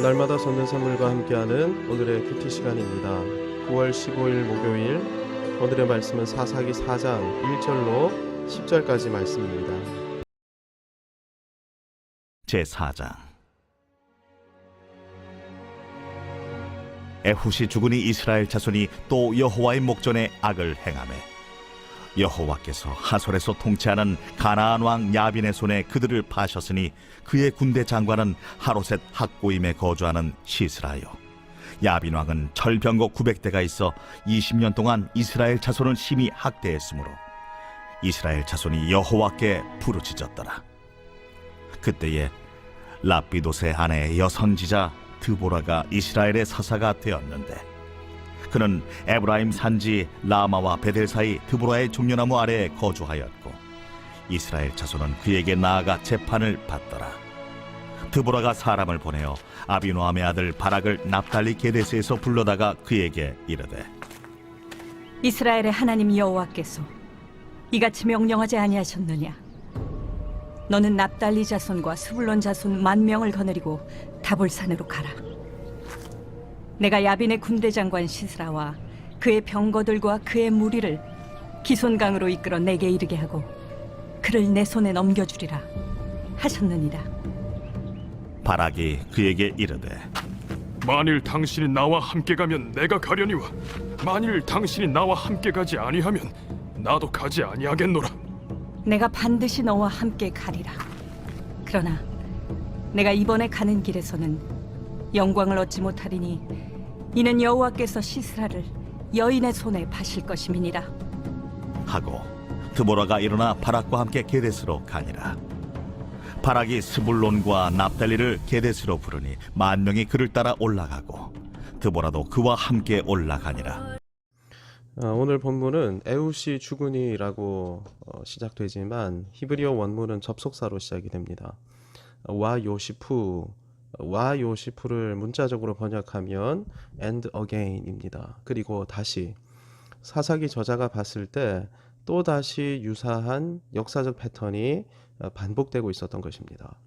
날마다 솟는 샘물과 함께하는 오늘의 큐티 시간입니다. 9월 15일 목요일, 오늘의 말씀은 사사기 4장 1절로 10절까지 말씀입니다. 제4장. 에훗이 죽으니 이스라엘 자손이 또 여호와의 목전에 악을 행하매 여호와께서 하솔에서 통치하는 가나안 왕 야빈의 손에 그들을 파셨으니 그의 군대 장관은 하로셋 학고임에 거주하는 시스라요. 야빈 왕은 철병거 900대가 있어 20년 동안 이스라엘 자손을 심히 학대했으므로 이스라엘 자손이 여호와께 부르짖었더라. 그때에 라피도스의 아내 여선지자 드보라가 이스라엘의 사사가 되었는데, 그는 에브라임 산지 라마와 베델 사이 드보라의 종려나무 아래에 거주하였고 이스라엘 자손은 그에게 나아가 재판을 받더라. 드보라가 사람을 보내어 아비노함의 아들 바락을 납달리 게데스에서 불러다가 그에게 이르되, 이스라엘의 하나님 여호와께서 이같이 명령하지 아니하셨느냐? 너는 납달리 자손과 스불론 자손 10,000명을 거느리고 다볼산으로 가라. 내가 야빈의 군대 장관 시스라와 그의 병거들과 그의 무리를 기손강으로 이끌어 내게 이르게 하고 그를 내 손에 넘겨주리라 하셨느니라. 바락이 그에게 이르되, 만일 당신이 나와 함께 가면 내가 가려니와 만일 당신이 나와 함께 가지 아니하면 나도 가지 아니하겠노라. 내가 반드시 너와 함께 가리라. 그러나 내가 이번에 가는 길에서는 영광을 얻지 못하리니 이는 여호와께서 시스라를 여인의 손에 파실 것임이니라 하고 드보라가 일어나 바락과 함께 게데스로 가니라. 바락이 스불론과 납달리를 게데스로 부르니 10,000명이 그를 따라 올라가고 드보라도 그와 함께 올라가니라. 오늘 본문은 에훗이 죽으니라고 시작되지만 히브리어 원문은 접속사로 시작이 됩니다. 와 요시푸를 문자적으로 번역하면 and again입니다. 그리고 다시, 사사기 저자가 봤을 때 또다시 유사한 역사적 패턴이 반복되고 있었던 것입니다.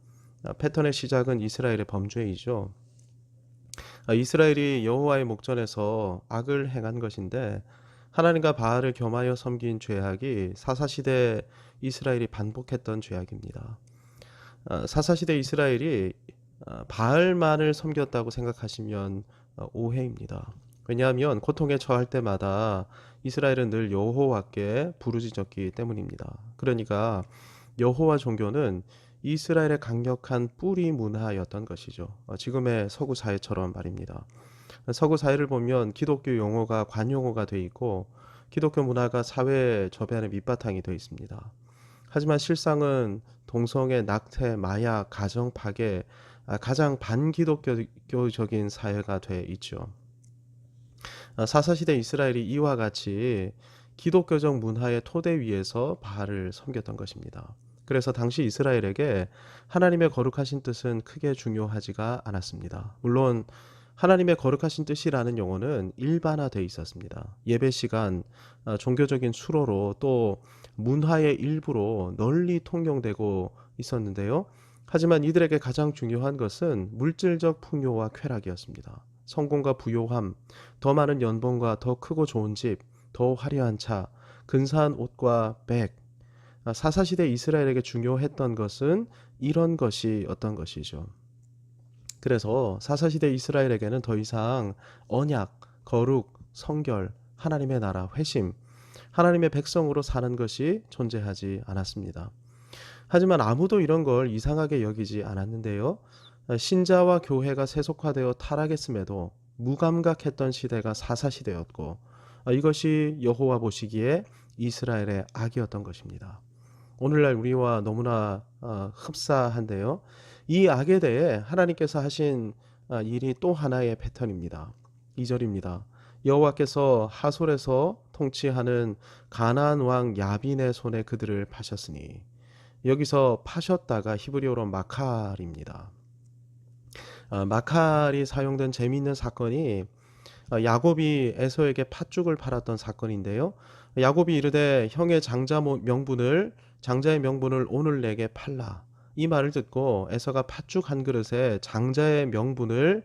패턴의 시작은 이스라엘의 범죄이죠. 이스라엘이 여호와의 목전에서 악을 행한 것인데, 하나님과 바알을 겸하여 섬긴 죄악이 사사시대 이스라엘이 반복했던 죄악입니다. 사사시대 이스라엘이 바알만을 섬겼다고 생각하시면 오해입니다. 왜냐하면 고통에 처할 때마다 이스라엘은 늘 여호와께 부르짖었기 때문입니다. 그러니까 여호와 종교는 이스라엘의 강력한 뿌리 문화였던 것이죠. 지금의 서구 사회처럼 말입니다. 서구 사회를 보면 기독교 용어가 관용어가 되어 있고 기독교 문화가 사회 저변의 밑바탕이 되어 있습니다. 하지만 실상은 동성애, 낙태, 마약, 가정 파괴, 가장 반기독교적인 사회가 되어 있죠. 사사시대 이스라엘이 이와 같이 기독교적 문화의 토대 위에서 바알을 섬겼던 것입니다. 그래서 당시 이스라엘에게 하나님의 거룩하신 뜻은 크게 중요하지가 않았습니다. 물론 하나님의 거룩하신 뜻이라는 용어는 일반화되어 있었습니다. 예배 시간, 종교적인 수로로, 또 문화의 일부로 널리 통용되고 있었는데요. 하지만 이들에게 가장 중요한 것은 물질적 풍요와 쾌락이었습니다. 성공과 부요함, 더 많은 연봉과 더 크고 좋은 집, 더 화려한 차, 근사한 옷과 백. 사사시대 이스라엘에게 중요했던 것은 이런 것이었던 것이죠. 그래서 사사시대 이스라엘에게는 더 이상 언약, 거룩, 성결, 하나님의 나라, 회심, 하나님의 백성으로 사는 것이 존재하지 않았습니다. 하지만 아무도 이런 걸 이상하게 여기지 않았는데요. 신자와 교회가 세속화되어 타락했음에도 무감각했던 시대가 사사시대였고, 이것이 여호와 보시기에 이스라엘의 악이었던 것입니다. 오늘날 우리와 너무나 흡사한데요. 이 악에 대해 하나님께서 하신 일이 또 하나의 패턴입니다. 2절입니다. 여호와께서 하솔에서 통치하는 가나안 왕 야빈의 손에 그들을 파셨으니, 여기서 파셨다가 히브리어로 마칼입니다. 마칼이 사용된 재미있는 사건이 야곱이 에서에게 팥죽을 팔았던 사건인데요. 야곱이 이르되 형의 장자의 명분을 오늘 내게 팔라. 이 말을 듣고 에서가 팥죽 한 그릇에 장자의 명분을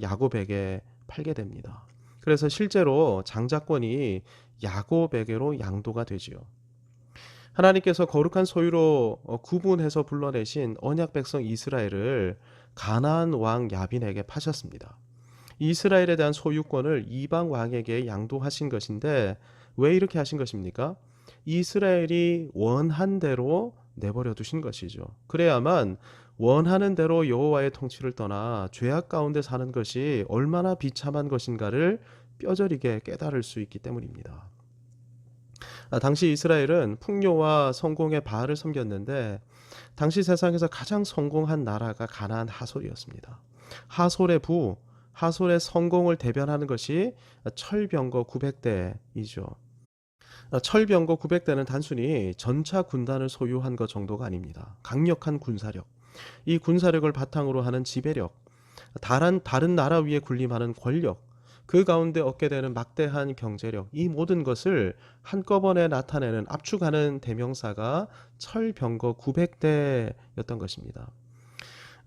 야곱에게 팔게 됩니다. 그래서 실제로 장자권이 야곱에게로 양도가 되지요. 하나님께서 거룩한 소유로 구분해서 불러내신 언약 백성 이스라엘을 가나안 왕 야빈에게 파셨습니다. 이스라엘에 대한 소유권을 이방 왕에게 양도하신 것인데 왜 이렇게 하신 것입니까? 이스라엘이 원한 대로 내버려 두신 것이죠. 그래야만 원하는 대로 여호와의 통치를 떠나 죄악 가운데 사는 것이 얼마나 비참한 것인가를 뼈저리게 깨달을 수 있기 때문입니다. 당시 이스라엘은 풍요와 성공의 바알을 섬겼는데 당시 세상에서 가장 성공한 나라가 가나안 하솔이었습니다. 하솔의 성공을 대변하는 것이 철병거 900대이죠. 철병거 900대는 단순히 전차 군단을 소유한 것 정도가 아닙니다. 강력한 군사력, 이 군사력을 바탕으로 하는 지배력, 다른 나라 위에 군림하는 권력, 그 가운데 얻게 되는 막대한 경제력, 이 모든 것을 한꺼번에 나타내는 압축하는 대명사가 철병거 900대였던 것입니다.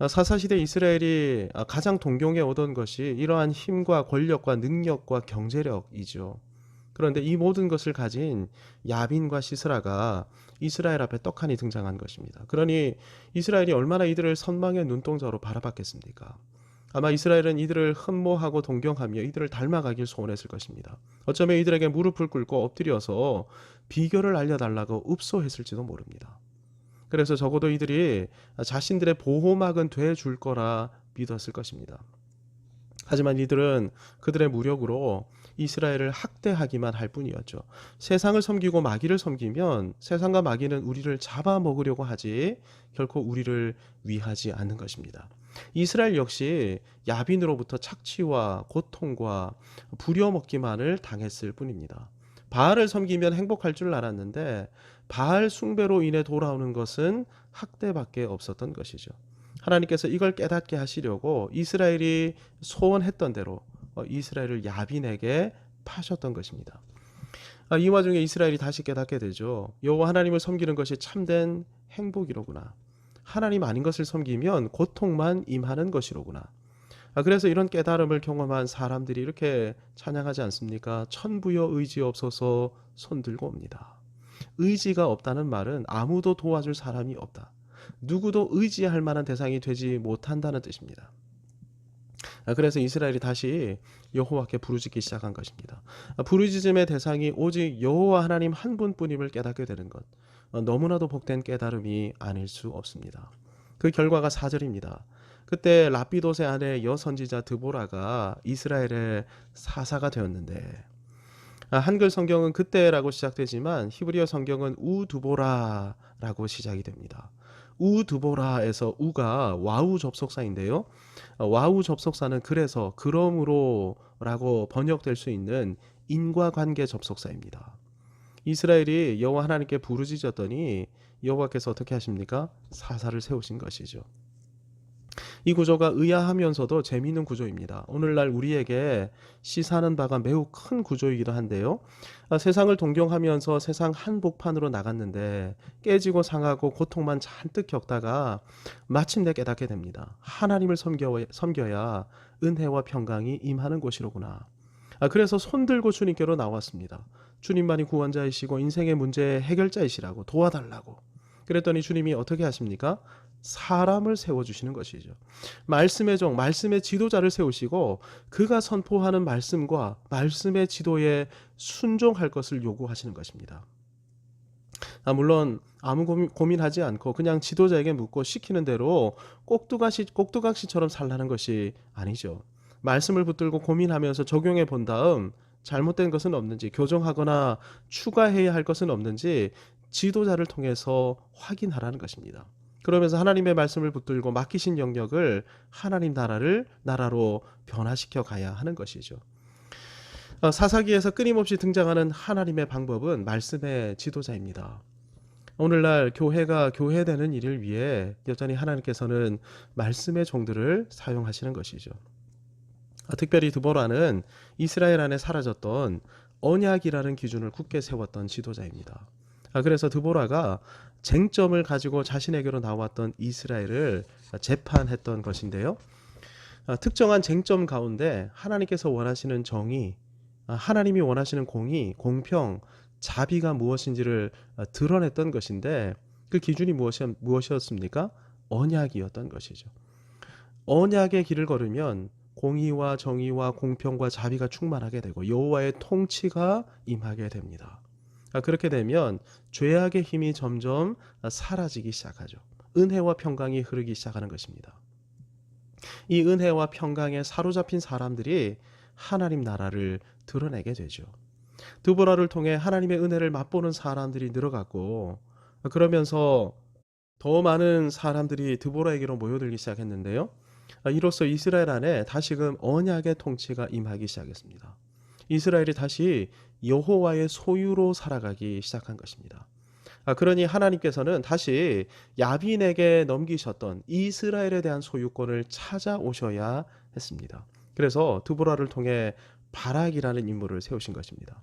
사사시대 이스라엘이 가장 동경에 오던 것이 이러한 힘과 권력과 능력과 경제력이죠. 그런데 이 모든 것을 가진 야빈과 시스라가 이스라엘 앞에 떡하니 등장한 것입니다. 그러니 이스라엘이 얼마나 이들을 선망의 눈동자로 바라봤겠습니까? 아마 이스라엘은 이들을 흠모하고 동경하며 이들을 닮아가길 소원했을 것입니다. 어쩌면 이들에게 무릎을 꿇고 엎드려서 비결을 알려달라고 읍소했을지도 모릅니다. 그래서 적어도 이들이 자신들의 보호막은 돼줄 거라 믿었을 것입니다. 하지만 이들은 그들의 무력으로 이스라엘을 학대하기만 할 뿐이었죠. 세상을 섬기고 마귀를 섬기면 세상과 마귀는 우리를 잡아먹으려고 하지 결코 우리를 위하지 않는 것입니다. 이스라엘 역시 야빈으로부터 착취와 고통과 부려먹기만을 당했을 뿐입니다. 바알을 섬기면 행복할 줄 알았는데 바알 숭배로 인해 돌아오는 것은 학대밖에 없었던 것이죠. 하나님께서 이걸 깨닫게 하시려고 이스라엘이 소원했던 대로 이스라엘을 야빈에게 파셨던 것입니다. 이 와중에 이스라엘이 다시 깨닫게 되죠. 여호와 하나님을 섬기는 것이 참된 행복이로구나. 하나님 아닌 것을 섬기면 고통만 임하는 것이로구나. 그래서 이런 깨달음을 경험한 사람들이 이렇게 찬양하지 않습니까? 천부여 의지 없어서 손들고 옵니다. 의지가 없다는 말은 아무도 도와줄 사람이 없다. 누구도 의지할 만한 대상이 되지 못한다는 뜻입니다. 그래서 이스라엘이 다시 여호와께 부르짖기 시작한 것입니다. 부르짖음의 대상이 오직 여호와 하나님 한 분뿐임을 깨닫게 되는 것, 너무나도 복된 깨달음이 아닐 수 없습니다. 그 결과가 4절입니다. 그때 라피돗의 아내 여선지자 드보라가 이스라엘의 사사가 되었는데, 한글 성경은 그때라고 시작되지만 히브리어 성경은 우드보라라고 시작이 됩니다. 우드보라에서 우가 와우 접속사인데요. 와우 접속사는 그래서 그러므로라고 번역될 수 있는 인과관계 접속사입니다. 이스라엘이 여호와 하나님께 부르짖었더니 여호와께서 어떻게 하십니까? 사사를 세우신 것이죠. 이 구조가 의아하면서도 재미있는 구조입니다. 오늘날 우리에게 시사하는 바가 매우 큰 구조이기도 한데요. 세상을 동경하면서 세상 한복판으로 나갔는데 깨지고 상하고 고통만 잔뜩 겪다가 마침내 깨닫게 됩니다. 하나님을 섬겨야 은혜와 평강이 임하는 곳이로구나. 그래서 손들고 주님께로 나왔습니다. 주님만이 구원자이시고 인생의 문제의 해결자이시라고 도와달라고. 그랬더니 주님이 어떻게 하십니까? 사람을 세워주시는 것이죠. 말씀의 종, 말씀의 지도자를 세우시고 그가 선포하는 말씀과 말씀의 지도에 순종할 것을 요구하시는 것입니다. 물론 아무 고민하지 않고 그냥 지도자에게 묻고 시키는 대로 꼭두각시처럼 살라는 것이 아니죠. 말씀을 붙들고 고민하면서 적용해 본 다음 잘못된 것은 없는지, 교정하거나 추가해야 할 것은 없는지 지도자를 통해서 확인하라는 것입니다. 그러면서 하나님의 말씀을 붙들고 맡기신 영역을 하나님 나라로 변화시켜 가야 하는 것이죠. 사사기에서 끊임없이 등장하는 하나님의 방법은 말씀의 지도자입니다. 오늘날 교회가 교회되는 일을 위해 여전히 하나님께서는 말씀의 종들을 사용하시는 것이죠. 특별히 드보라는 이스라엘 안에 사라졌던 언약이라는 기준을 굳게 세웠던 지도자입니다. 그래서 드보라가 쟁점을 가지고 자신에게로 나왔던 이스라엘을 재판했던 것인데요. 특정한 쟁점 가운데 하나님께서 원하시는 정의, 하나님이 원하시는 공의, 공평, 자비가 무엇인지를 드러냈던 것인데 그 기준이 무엇이었습니까? 언약이었던 것이죠. 언약의 길을 걸으면 공의와 정의와 공평과 자비가 충만하게 되고 여호와의 통치가 임하게 됩니다. 그렇게 되면 죄악의 힘이 점점 사라지기 시작하죠. 은혜와 평강이 흐르기 시작하는 것입니다. 이 은혜와 평강에 사로잡힌 사람들이 하나님 나라를 드러내게 되죠. 드보라를 통해 하나님의 은혜를 맛보는 사람들이 늘어갔고 그러면서 더 많은 사람들이 드보라에게로 모여들기 시작했는데요. 이로써 이스라엘 안에 다시금 언약의 통치가 임하기 시작했습니다. 이스라엘이 다시 여호와의 소유로 살아가기 시작한 것입니다. 그러니 하나님께서는 다시 야빈에게 넘기셨던 이스라엘에 대한 소유권을 찾아오셔야 했습니다. 그래서 드보라를 통해 바락이라는 인물을 세우신 것입니다.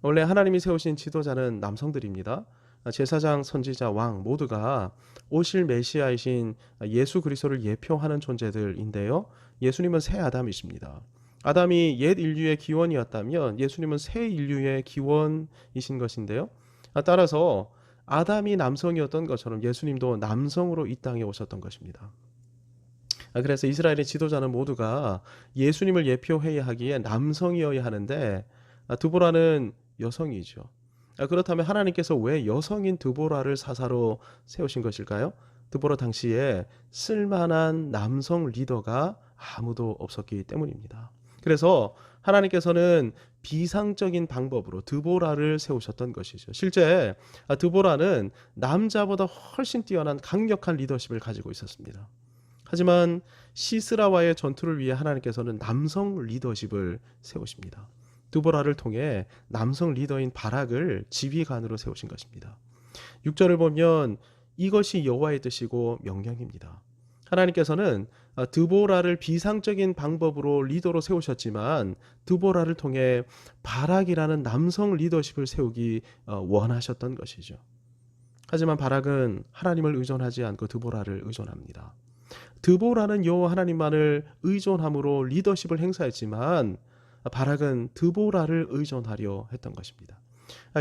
원래 하나님이 세우신 지도자는 남성들입니다. 제사장, 선지자, 왕 모두가 오실 메시아이신 예수 그리스도를 예표하는 존재들인데요. 예수님은 새 아담이십니다. 아담이 옛 인류의 기원이었다면 예수님은 새 인류의 기원이신 것인데요. 따라서 아담이 남성이었던 것처럼 예수님도 남성으로 이 땅에 오셨던 것입니다. 그래서 이스라엘의 지도자는 모두가 예수님을 예표해야 하기에 남성이어야 하는데 드보라는 여성이죠. 그렇다면 하나님께서 왜 여성인 드보라를 사사로 세우신 것일까요? 드보라 당시에 쓸만한 남성 리더가 아무도 없었기 때문입니다. 그래서 하나님께서는 비상적인 방법으로 드보라를 세우셨던 것이죠. 실제 드보라는 남자보다 훨씬 뛰어난 강력한 리더십을 가지고 있었습니다. 하지만 시스라와의 전투를 위해 하나님께서는 남성 리더십을 세우십니다. 드보라를 통해 남성 리더인 바락을 지휘관으로 세우신 것입니다. 6절을 보면 이것이 여호와의 뜻이고 명령입니다. 하나님께서는 드보라를 비상적인 방법으로 리더로 세우셨지만 드보라를 통해 바락이라는 남성 리더십을 세우기 원하셨던 것이죠. 하지만 바락은 하나님을 의존하지 않고 드보라를 의존합니다. 드보라는 여호와 하나님만을 의존함으로 리더십을 행사했지만 바락은 드보라를 의존하려 했던 것입니다.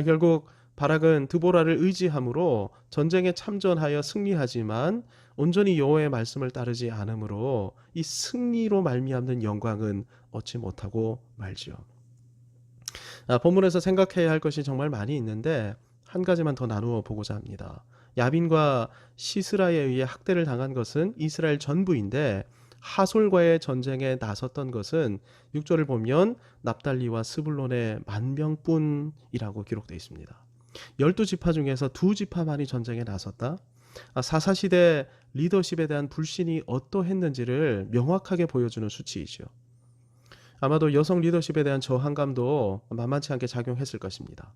결국 바락은 드보라를 의지함으로 전쟁에 참전하여 승리하지만 온전히 여호와의 말씀을 따르지 않으므로 이 승리로 말미암는 영광은 얻지 못하고 말지요. 본문에서 생각해야 할 것이 정말 많이 있는데 한 가지만 더 나누어 보고자 합니다. 야빈과 시스라에 의해 학대를 당한 것은 이스라엘 전부인데 하솔과의 전쟁에 나섰던 것은 6절을 보면 납달리와 스불론의 10,000명뿐이라고 기록되어 있습니다. 12지파 중에서 2지파만이 전쟁에 나섰다. 사사시대 리더십에 대한 불신이 어떠했는지를 명확하게 보여주는 수치이죠. 아마도 여성 리더십에 대한 저항감도 만만치 않게 작용했을 것입니다.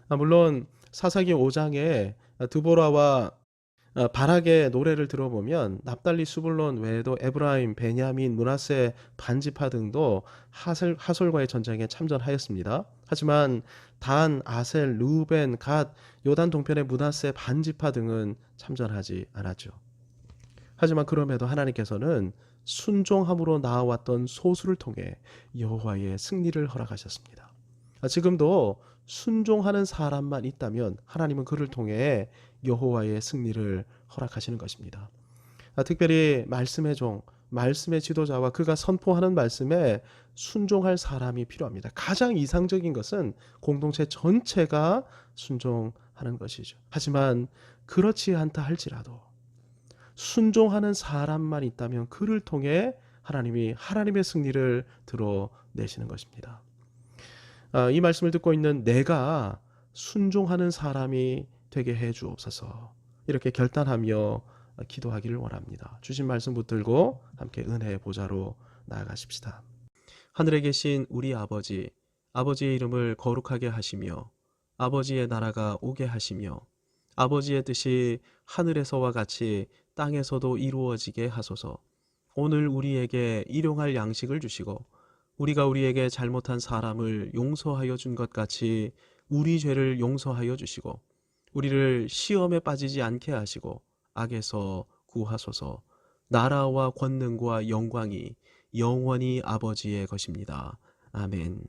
물론 사사기 5장에 드보라와 바락의 노래를 들어보면 납달리, 수불론 외에도 에브라임, 베냐민, 므낫세, 반지파 등도 하솔과의 전쟁에 참전하였습니다. 하지만 단, 아셀, 르우벤, 갓, 요단 동편의 므낫세, 반지파 등은 참전하지 않았죠. 하지만 그럼에도 하나님께서는 순종함으로 나아왔던 소수를 통해 여호와의 승리를 허락하셨습니다. 지금도 순종하는 사람만 있다면 하나님은 그를 통해 여호와의 승리를 허락하시는 것입니다. 특별히 말씀의 종, 말씀의 지도자와 그가 선포하는 말씀에 순종할 사람이 필요합니다. 가장 이상적인 것은 공동체 전체가 순종하는 것이죠. 하지만 그렇지 않다 할지라도 순종하는 사람만 있다면 그를 통해 하나님이 하나님의 승리를 드러내시는 것입니다. 이 말씀을 듣고 있는 내가 순종하는 사람이 되게 해 주옵소서. 이렇게 결단하며 기도하기를 원합니다. 주신 말씀 붙들고 함께 은혜의 보좌로 나아가십시다. 하늘에 계신 우리 아버지, 아버지의 이름을 거룩하게 하시며 아버지의 나라가 오게 하시며 아버지의 뜻이 하늘에서와 같이 땅에서도 이루어지게 하소서. 오늘 우리에게 일용할 양식을 주시고 우리가 우리에게 잘못한 사람을 용서하여 준 것 같이 우리 죄를 용서하여 주시고 우리를 시험에 빠지지 않게 하시고 악에서 구하소서. 나라와 권능과 영광이 영원히 아버지의 것입니다. 아멘.